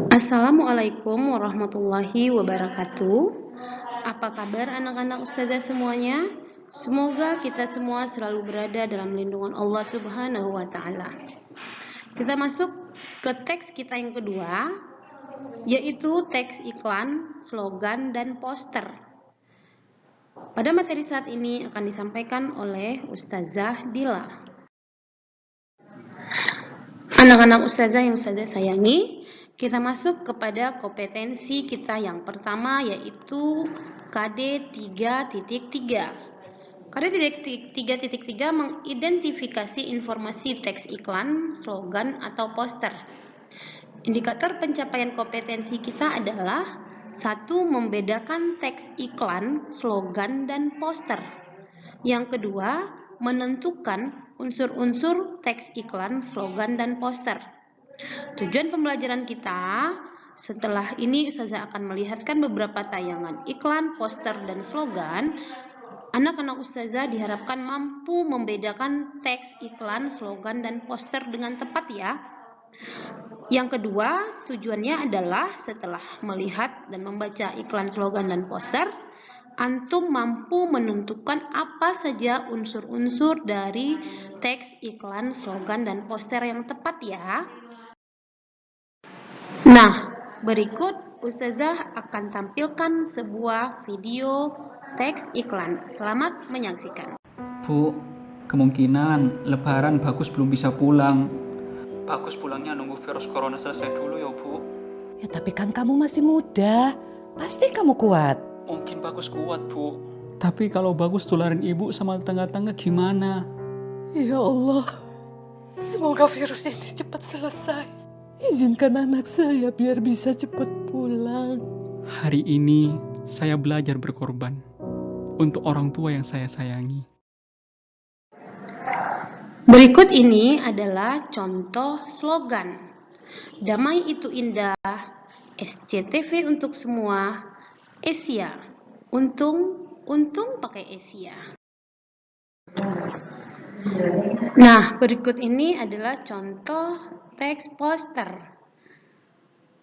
Assalamualaikum warahmatullahi wabarakatuh. Apa kabar anak-anak ustazah semuanya? Semoga kita semua selalu berada dalam lindungan Allah Subhanahu wa taala. Kita masuk ke teks kita yang kedua, yaitu teks iklan, slogan, dan poster. Pada materi saat ini akan disampaikan oleh Ustazah Dila. Anak-anak ustazah yang ustazah sayangi, kita masuk kepada kompetensi kita yang pertama, yaitu KD 3.3. KD 3.3 mengidentifikasi informasi teks iklan, slogan, atau poster. Indikator pencapaian kompetensi kita adalah 1. Membedakan teks iklan, slogan, dan poster. Yang kedua, menentukan unsur-unsur teks iklan, slogan, dan poster. Tujuan pembelajaran kita setelah ini Ustazah akan melihatkan beberapa tayangan iklan, poster, dan slogan. Anak-anak Ustazah diharapkan mampu membedakan teks iklan, slogan, dan poster dengan tepat ya. Yang kedua, tujuannya adalah setelah melihat dan membaca iklan, slogan, dan poster, antum mampu menentukan apa saja unsur-unsur dari teks iklan, slogan, dan poster yang tepat ya. Nah, berikut Ustazah akan tampilkan sebuah video teks iklan. Selamat menyaksikan. Bu, kemungkinan Lebaran Bagus belum bisa pulang. Bagus pulangnya nunggu virus corona selesai dulu ya, Bu. Ya tapi kan kamu masih muda, pasti kamu kuat. Mungkin Bagus kuat, Bu. Tapi kalau Bagus tularin ibu sama tetangga-tetangga gimana? Ya Allah, semoga virus ini cepat selesai. Izinkan anak saya biar bisa cepat pulang. Hari ini saya belajar berkorban untuk orang tua yang saya sayangi. Berikut ini adalah contoh slogan. Damai itu indah, SCTV untuk semua, Asia. Untung pakai Asia. Nah, berikut ini adalah contoh teks poster.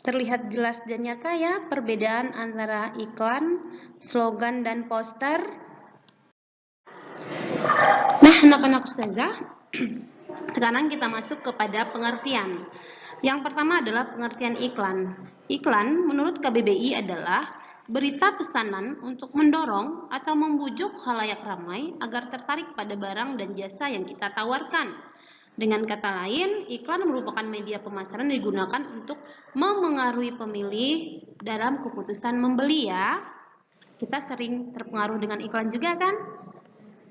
Terlihat jelas dan nyata ya perbedaan antara iklan, slogan, dan poster. Nah, anak-anak ustazah, sekarang kita masuk kepada pengertian. Yang pertama adalah pengertian iklan. Iklan menurut KBBI adalah berita pesanan untuk mendorong atau membujuk khalayak ramai agar tertarik pada barang dan jasa yang kita tawarkan. Dengan kata lain, iklan merupakan media pemasaran yang digunakan untuk memengaruhi pemilih dalam keputusan membeli ya. Kita sering terpengaruh dengan iklan juga kan?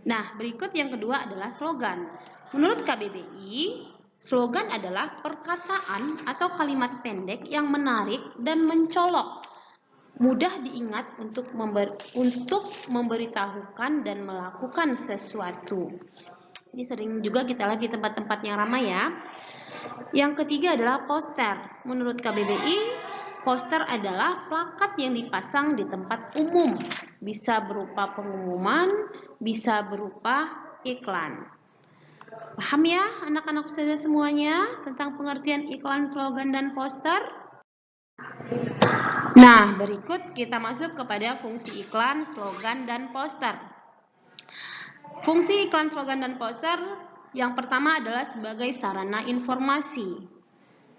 Nah, berikut yang kedua adalah slogan. Menurut KBBI, slogan adalah perkataan atau kalimat pendek yang menarik dan mencolok, mudah diingat untuk memberitahukan dan melakukan sesuatu. Ini sering juga kita lihat di tempat-tempat yang ramai ya. Yang ketiga adalah poster. Menurut KBBI, poster adalah plakat yang dipasang di tempat umum. Bisa berupa pengumuman, bisa berupa iklan. Paham ya anak-anak ustazah semuanya tentang pengertian iklan, slogan, dan poster? Nah, berikut kita masuk kepada fungsi iklan, slogan, dan poster. Fungsi iklan, slogan, dan poster yang pertama adalah sebagai sarana informasi,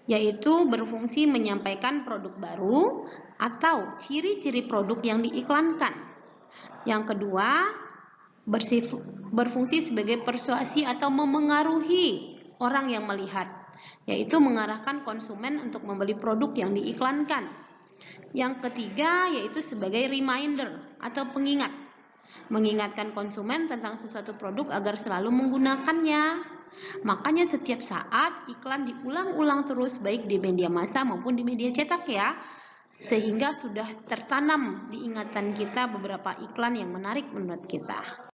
yaitu berfungsi menyampaikan produk baru atau ciri-ciri produk yang diiklankan. Yang kedua, berfungsi sebagai persuasi atau memengaruhi orang yang melihat, yaitu mengarahkan konsumen untuk membeli produk yang diiklankan. Yang ketiga yaitu sebagai reminder atau pengingat, mengingatkan konsumen tentang sesuatu produk agar selalu menggunakannya. Makanya setiap saat iklan diulang-ulang terus baik di media massa maupun di media cetak ya, sehingga sudah tertanam di ingatan kita beberapa iklan yang menarik menurut kita.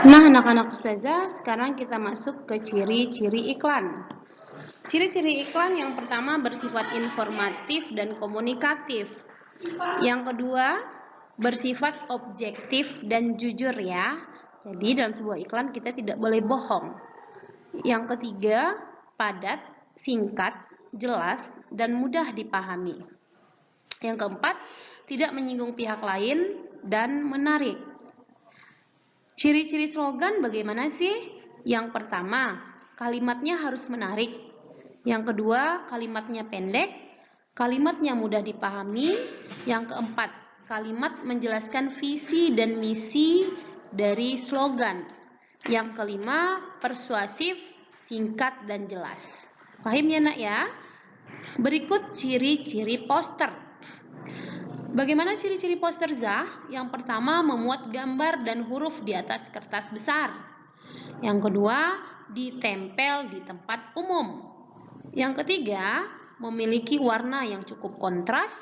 Nah, anak-anak ustazah, sekarang kita masuk ke ciri-ciri iklan. Ciri-ciri iklan yang pertama bersifat informatif dan komunikatif. Yang kedua, bersifat objektif dan jujur ya. Jadi dalam sebuah iklan kita tidak boleh bohong. Yang ketiga, padat singkat, jelas, dan mudah dipahami. Yang keempat, tidak menyinggung pihak lain dan menarik. Ciri-ciri slogan bagaimana sih? Yang pertama, kalimatnya harus menarik. Yang kedua, kalimatnya pendek. Kalimatnya mudah dipahami. Yang keempat, kalimat menjelaskan visi dan misi dari slogan. Yang kelima, persuasif, singkat, dan jelas. Paham ya nak ya? Berikut ciri-ciri poster. Bagaimana ciri-ciri poster Zah? Yang pertama, memuat gambar dan huruf di atas kertas besar. Yang kedua, ditempel di tempat umum. Yang ketiga, memiliki warna yang cukup kontras,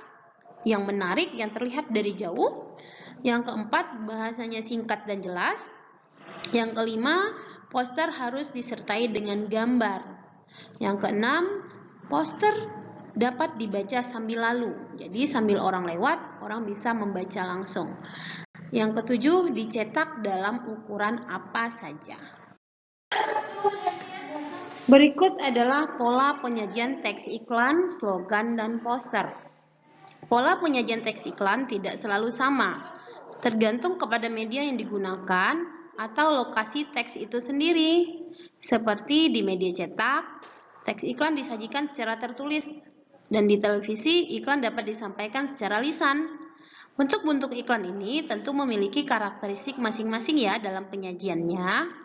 yang menarik, yang terlihat dari jauh. Yang keempat, bahasanya singkat dan jelas. Yang kelima, poster harus disertai dengan gambar. Yang keenam, poster dapat dibaca sambil lalu. Jadi sambil orang lewat, orang bisa membaca langsung. Yang ketujuh, dicetak dalam ukuran apa saja. Berikut adalah pola penyajian teks iklan, slogan, dan poster. Pola penyajian teks iklan tidak selalu sama, tergantung kepada media yang digunakan atau lokasi teks itu sendiri. Seperti di media cetak, teks iklan disajikan secara tertulis, dan di televisi, iklan dapat disampaikan secara lisan. Bentuk-bentuk iklan ini tentu memiliki karakteristik masing-masing ya dalam penyajiannya.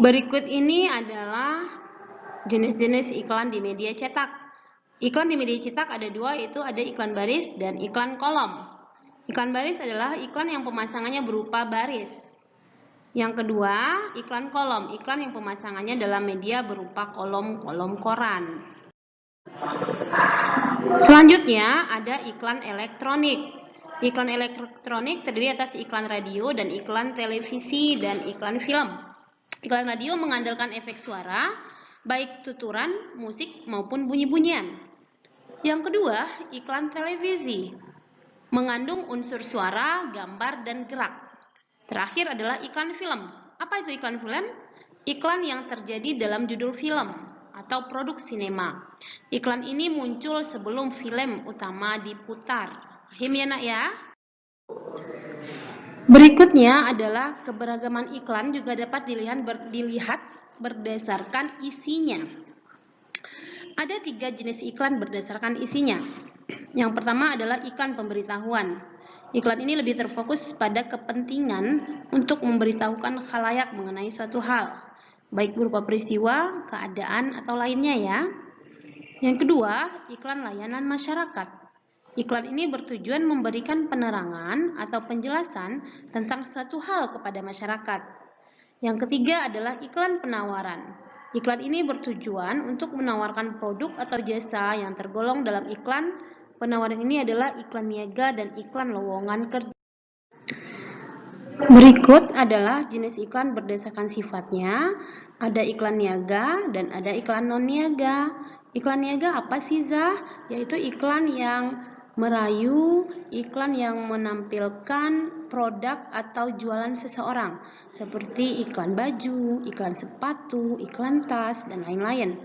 Berikut ini adalah jenis-jenis iklan di media cetak. Iklan di media cetak ada dua, yaitu ada iklan baris dan iklan kolom. Iklan baris adalah iklan yang pemasangannya berupa baris. Yang kedua, iklan kolom, iklan yang pemasangannya dalam media berupa kolom-kolom koran. Selanjutnya ada iklan elektronik. Iklan elektronik terdiri atas iklan radio dan iklan televisi dan iklan film. Iklan radio mengandalkan efek suara, baik tuturan, musik maupun bunyi-bunyian. Yang kedua, iklan televisi mengandung unsur suara, gambar, dan gerak. Terakhir adalah iklan film. Apa itu iklan film? Iklan yang terjadi dalam judul film atau produk sinema. Iklan ini muncul sebelum film utama diputar. Paham ya nak ya? Berikutnya adalah keberagaman iklan juga dapat dilihat berdasarkan isinya. Ada 3 jenis iklan berdasarkan isinya. Yang pertama adalah iklan pemberitahuan. Iklan ini lebih terfokus pada kepentingan untuk memberitahukan khalayak mengenai suatu hal, baik berupa peristiwa, keadaan, atau lainnya ya. Yang kedua, iklan layanan masyarakat. Iklan ini bertujuan memberikan penerangan atau penjelasan tentang suatu hal kepada masyarakat. Yang ketiga adalah iklan penawaran. Iklan ini bertujuan untuk menawarkan produk atau jasa yang tergolong dalam iklan. Penawaran ini adalah iklan niaga dan iklan lowongan kerja. Berikut adalah jenis iklan berdasarkan sifatnya. Ada iklan niaga dan ada iklan non-niaga. Iklan niaga apa sih Zah? Yaitu iklan yang merayu, iklan yang menampilkan produk atau jualan seseorang, seperti iklan baju, iklan sepatu, iklan tas, dan lain-lain.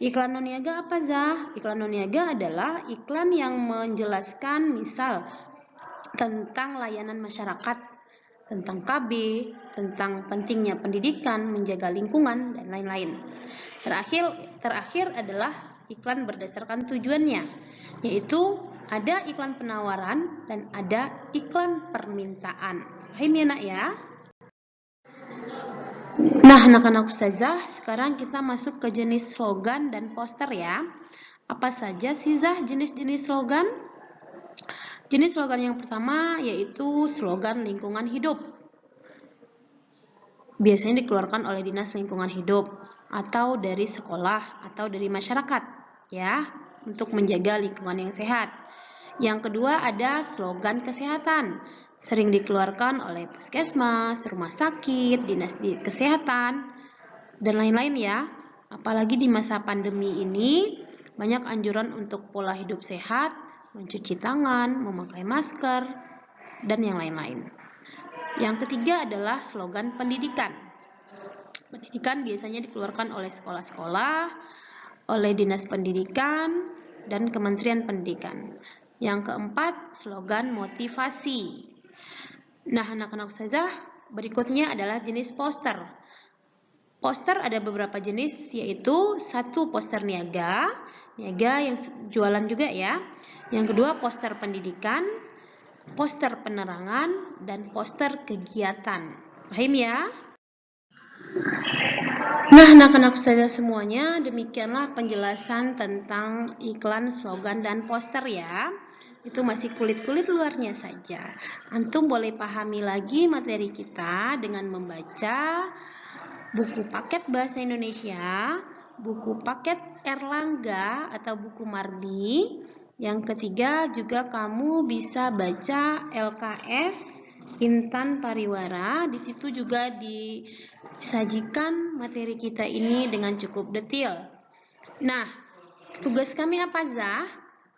Iklan non-niaga apa Zah? Iklan non-niaga adalah iklan yang menjelaskan misal tentang layanan masyarakat, tentang KB, tentang pentingnya pendidikan, menjaga lingkungan, dan lain-lain. Terakhir adalah iklan berdasarkan tujuannya, yaitu ada iklan penawaran dan ada iklan permintaan. Paham ya nak ya? Nah, anak-anak ustazah, sekarang kita masuk ke jenis slogan dan poster ya. Apa saja sih Zah jenis-jenis slogan? Jenis slogan yang pertama yaitu slogan lingkungan hidup. Biasanya dikeluarkan oleh Dinas Lingkungan Hidup atau dari sekolah atau dari masyarakat ya, untuk menjaga lingkungan yang sehat. Yang kedua ada slogan kesehatan. Sering dikeluarkan oleh puskesmas, rumah sakit, dinas kesehatan, dan lain-lain ya. Apalagi di masa pandemi ini, banyak anjuran untuk pola hidup sehat, mencuci tangan, memakai masker, dan yang lain-lain. Yang ketiga adalah slogan pendidikan. pendidikan biasanya dikeluarkan oleh sekolah-sekolah, oleh Dinas Pendidikan, dan Kementerian Pendidikan. Yang keempat, slogan motivasi. Nah, anak-anak ustazah, berikutnya adalah jenis poster. Poster ada beberapa jenis, yaitu satu poster niaga yang jualan juga ya. Yang kedua poster pendidikan, poster penerangan, dan poster kegiatan. Paham ya? Nah, anak-anak ustazah semuanya, demikianlah penjelasan tentang iklan, slogan, dan poster ya. Itu masih kulit-kulit luarnya saja. Antum boleh pahami lagi materi kita dengan membaca buku paket bahasa Indonesia, buku paket Erlangga atau buku Mardi. Yang ketiga juga kamu bisa baca LKS Intan Pariwara. Di situ juga disajikan materi kita ini dengan cukup detail. Nah, tugas kami apa, Zah?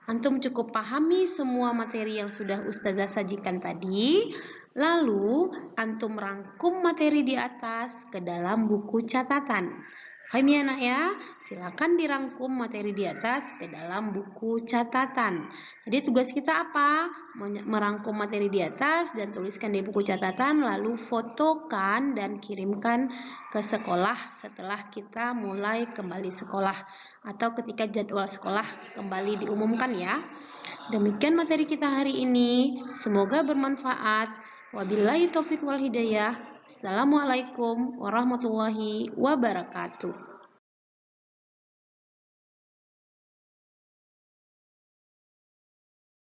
Antum cukup pahami semua materi yang sudah Ustazah sajikan tadi, lalu antum rangkum materi di atas ke dalam buku catatan. Paham ya anak ya? Silakan dirangkum materi di atas ke dalam buku catatan. Jadi tugas kita apa? Merangkum materi di atas dan tuliskan di buku catatan, lalu fotokan dan kirimkan ke sekolah setelah kita mulai kembali sekolah atau ketika jadwal sekolah kembali diumumkan ya. Demikian materi kita hari ini. Semoga bermanfaat. Wabillahi taufiq wal hidayah. Assalamualaikum warahmatullahi wabarakatuh.